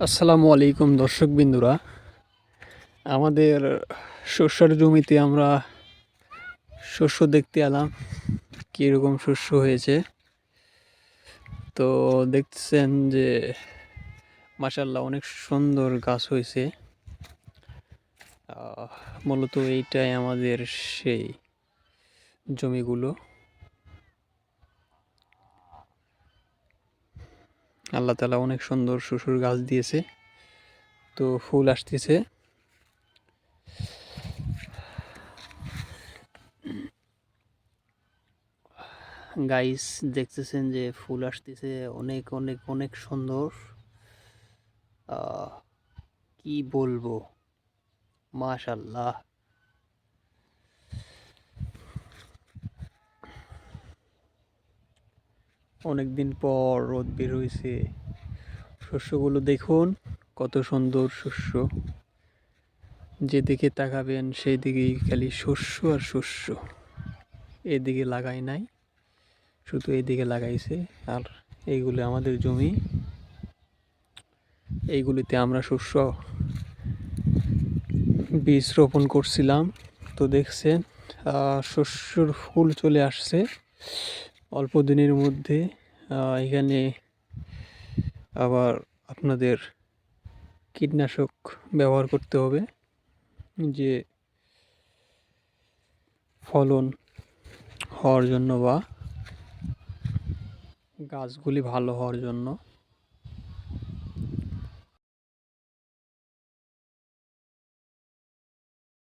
আসসালামু আলাইকুম দর্শকবৃন্দুরা, আমাদের শস্যের জমিতে আমরা শস্য দেখতে এলাম। কীরকম শস্য হয়েছে তো দেখছেন যে মাশাআল্লাহ অনেক সুন্দর গাছ হয়েছে। মূলত এইটাই আমাদের সেই জমিগুলো। আল্লাহ তাআলা অনেক সুন্দর শস্যর গাছ দিয়েছে, তো ফুল আসতেছে। গাইস দেখতেছেন যে ফুল আসতেছে, অনেক অনেক অনেক সুন্দর। কি বলবো, মাশাআল্লাহ। অনেকদিন পর রোদ বের হয়েছে। শস্যগুলো দেখুন, কত সুন্দর শস্য। যেদিকে তাকাবেন সেই দিকেই খালি শস্য আর শস্য। এদিকে লাগাই নাই, শুধু এদিকে লাগাইছে। আর এইগুলো আমাদের জমি, এইগুলিতে আমরা শস্য বীজ রোপণ করছিলাম। তো দেখছেন শস্যর ফুল চলে আসছে অল্প দিনের মধ্যে। এখানে আবার আপনাদের কীটনাশক ব্যবহার করতে হবে, যে ফলন হওয়ার জন্য বা গাছগুলি ভালো হওয়ার জন্য।